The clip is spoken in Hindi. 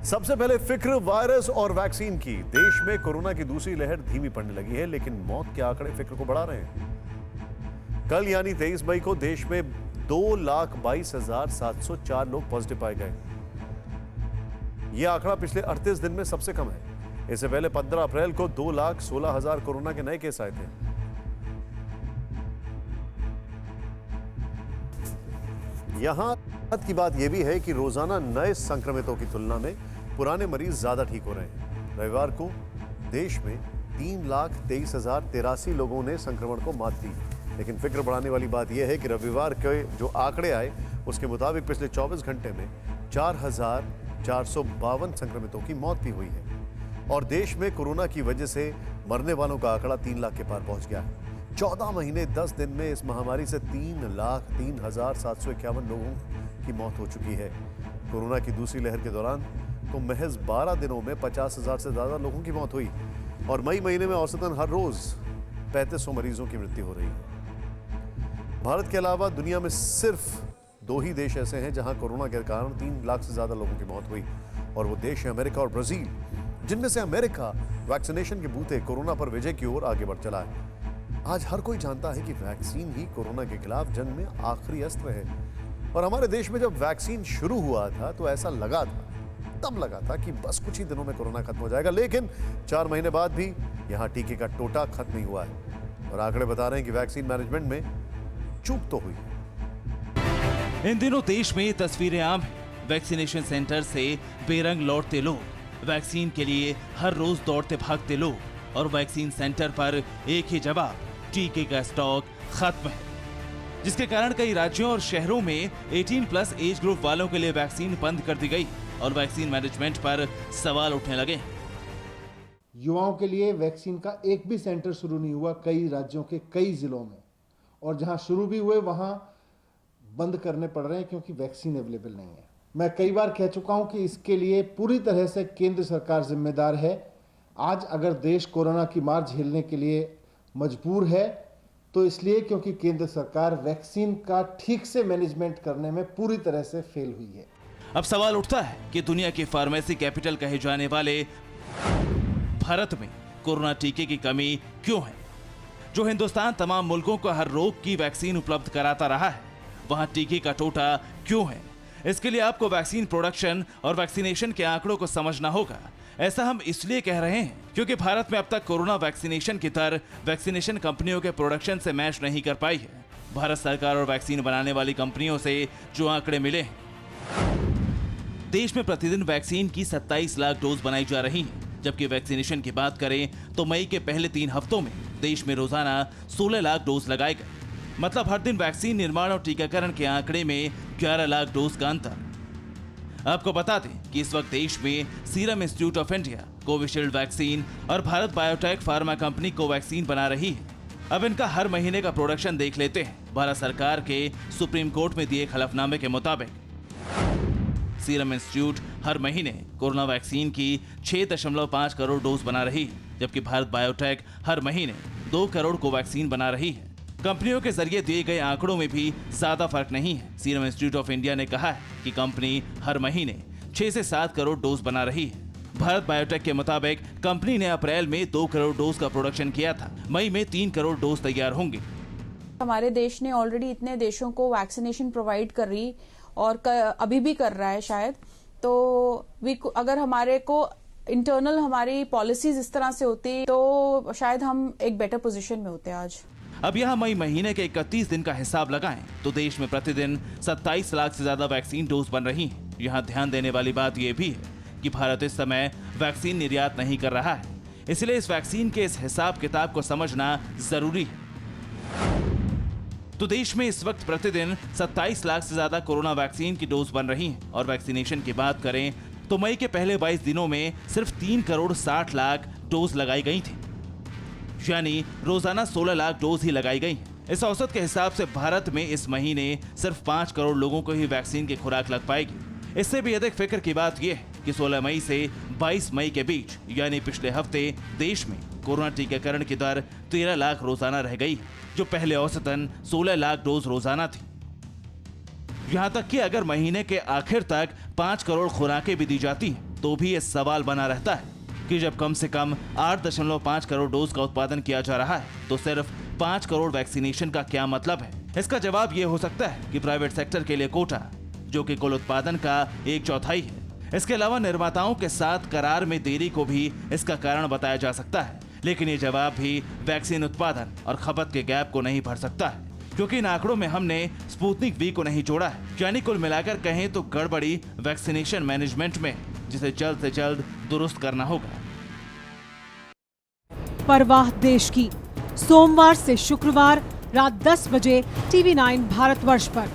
सबसे पहले फिक्र वायरस और वैक्सीन की। देश में कोरोना की दूसरी लहर धीमी पड़ने लगी है, लेकिन मौत के आंकड़े फिक्र को बढ़ा रहे हैं। कल यानी 23 मई को देश में 2,22,704 लोग पॉजिटिव पाए गए। यह आंकड़ा पिछले 38 दिन में सबसे कम है। इससे पहले 15 अप्रैल को 2,16,000 कोरोना के नए केस आए थे। यहां की बात यह भी है कि रोजाना नए संक्रमितों की तुलना में पुराने मरीज ज्यादा ठीक हो रहे हैं। रविवार को देश में 3,23,083 लोगों ने संक्रमण को मात दी। लेकिन फिक्र बढ़ाने वाली बात यह है कि रविवार के जो आंकड़े आए उसके मुताबिक पिछले 24 घंटे में 4,452 संक्रमितों की मौत भी हुई है और देश में कोरोना की वजह से मरने वालों का आंकड़ा 3 लाख के पार पहुंच गया है। 14 महीने 10 दिन में इस महामारी से 3,03,751 लोगों की मौत हो चुकी है। कोरोना की दूसरी लहर के दौरान तो महज 12 दिनों में 50,000 से ज्यादा लोगों की मौत हुई और मई महीने में औसतन हर रोज 3,500 मरीजों की मृत्यु हो रही है। भारत के अलावा दुनिया में सिर्फ 2 ही देश ऐसे हैं जहां कोरोना के कारण 3 लाख से ज्यादा लोगों की मौत हुई और वो देश है अमेरिका और ब्राजील, जिनमें से अमेरिका वैक्सीनेशन के बूते कोरोना पर विजय की ओर आगे बढ़ चला है। आज हर कोई जानता है कि वैक्सीन ही कोरोना के खिलाफ जंग में आखिरी अस्त्र है और हमारे देश में जब वैक्सीन शुरू हुआ था तो ऐसा लगा था कि बस कुछ ही दिनों में कोरोना खत्म हो जाएगा, लेकिन 4 महीने बाद भी यहां टीके का टोटा खत्म नहीं हुआ है और आंकड़े बता रहे हैं कि वैक्सीन मैनेजमेंट में चूक तो हुई है। इन दिनों देश में तस्वीरें आम हैं। वैक्सीनेशन सेंटर से बेरंग लौटते लोग, वैक्सीन के लिए हर रोज दौड़ते भागते लोग और वैक्सीन सेंटर पर एक ही जवाब, टीके का स्टॉक खत्म है। जिसके कारण कई राज्यों और शहरों में 18+ एज ग्रुप वालों के लिए वैक्सीन बंद कर दी गई और वैक्सीन मैनेजमेंट पर सवाल उठने लगे। युवाओं के लिए वैक्सीन का एक भी सेंटर शुरू नहीं हुआ कई राज्यों के कई जिलों में, और जहां शुरू भी हुए वहां बंद करने पड़ रहे हैं क्योंकि वैक्सीन अवेलेबल नहीं है। मैं कई बार कह चुका हूं कि इसके लिए पूरी तरह से केंद्र सरकार जिम्मेदार है। आज अगर देश कोरोना की मार झेलने के लिए मजबूर है तो इसलिए क्योंकि केंद्र सरकार वैक्सीन का ठीक से मैनेजमेंट करने में पूरी तरह से फेल हुई है। अब सवाल उठता है कि दुनिया के फार्मेसी कैपिटल कहे जाने वाले भारत में कोरोना टीके की कमी क्यों है? जो हिंदुस्तान तमाम मुल्कों को हर रोग की वैक्सीन उपलब्ध कराता रहा है, वहां टीके का टोटा क्यों है? इसके लिए आपको वैक्सीन प्रोडक्शन और वैक्सीनेशन के आंकड़ों को समझना होगा। ऐसा हम इसलिए कह रहे हैं क्योंकि भारत में अब तक कोरोना वैक्सीनेशन की दर वैक्सीनेशन कंपनियों के प्रोडक्शन से मैच नहीं कर पाई है। भारत सरकार और वैक्सीन बनाने वाली कंपनियों से जो आंकड़े मिले हैं, देश में प्रतिदिन वैक्सीन की 27 लाख डोज बनाई जा रही हैं, जबकि वैक्सीनेशन की बात करें तो मई के पहले 3 हफ्तों में देश में रोजाना 16 लाख डोज लगाए गए। मतलब हर दिन वैक्सीन निर्माण और टीकाकरण के आंकड़े में 11 लाख डोज का अंतर। आपको बता दें कि इस वक्त देश में serum institute of India Covishield vaccine और Bharat biotech pharma company Covaxin बना रही है। अब इनका हर महीने का प्रोडक्शन देख लेते हैं। भारत सरकार के सुप्रीम कोर्ट में दिए हलफनामे के मुताबिक सीरम इंस्टीट्यूट हर महीने कोरोना वैक्सीन की 6.5 करोड़ डोज बना रही है, जबकि भारत बायोटेक हर महीने 2 करोड़ कोवैक्सीन बना रही है। कंपनियों के जरिए दिए गए आंकड़ों में भी ज्यादा फर्क नहीं है। सीरम इंस्टीट्यूट ऑफ इंडिया ने कहा है कि कंपनी हर महीने 6 से 7 करोड़ डोज बना रही है। भारत बायोटेक के मुताबिक कंपनी ने अप्रैल में 2 करोड़ डोज का प्रोडक्शन किया था। मई में 3 करोड़ डोज तैयार होंगे। हमारे देश ने ऑलरेडी इतने देशों को वैक्सीनेशन प्रोवाइड कर रही और अभी भी कर रहा है शायद, तो अगर हमारे को इंटरनल हमारी पॉलिसीज इस तरह से होती तो शायद हम एक बेटर पोजीशन में होते आज। अब यहाँ मई महीने के 31 दिन का हिसाब लगाएं तो देश में प्रतिदिन 27 लाख से ज्यादा वैक्सीन डोज बन रही हैं। यहाँ ध्यान देने वाली बात यह भी है कि भारत इस समय वैक्सीन निर्यात नहीं कर रहा है, इसलिए इस वैक्सीन के इस हिसाब किताब को समझना जरूरी है। तो देश में इस वक्त प्रतिदिन 27 लाख से ज्यादा कोरोना वैक्सीन की डोज बन रही हैं और वैक्सीनेशन की बात करें तो मई के पहले 22 दिनों में सिर्फ 3 करोड़ 60 लाख डोज लगाई गई थी, यानी रोजाना 16 लाख डोज ही लगाई गई। इस औसत के हिसाब से भारत में इस महीने सिर्फ 5 करोड़ लोगों को ही वैक्सीन की खुराक लग पाएगी। इससे भी अधिक फिक्र की बात यह है कि 16 मई से 22 मई के बीच यानी पिछले हफ्ते देश में कोरोना टीकाकरण की दर 13 लाख रोजाना रह गई, जो पहले औसतन 16 लाख डोज रोजाना थी। यहां तक कि अगर महीने के आखिर तक 5 करोड़ खुराकें भी दी जाती हैं तो भी ये सवाल बना रहता है कि जब कम से कम 8.5 करोड़ डोज का उत्पादन किया जा रहा है तो सिर्फ 5 करोड़ वैक्सीनेशन का क्या मतलब है। इसका जवाब ये हो सकता है कि प्राइवेट सेक्टर के लिए कोटा, जो कि कुल उत्पादन का 1/4 है। इसके अलावा निर्माताओं के साथ करार में देरी को भी इसका कारण बताया जा सकता है, लेकिन ये जवाब भी वैक्सीन उत्पादन और खपत के गैप को नहीं भर सकता है, क्योंकि इन आंकड़ों में हमने स्पुतनिक वी को नहीं जोड़ा है। यानी कुल मिलाकर कहें तो गड़बड़ी वैक्सीनेशन मैनेजमेंट में, जिसे जल्द से जल्द दुरुस्त करना होगा। परवाह देश की, सोमवार से शुक्रवार रात 10 बजे TV9 भारतवर्ष पर।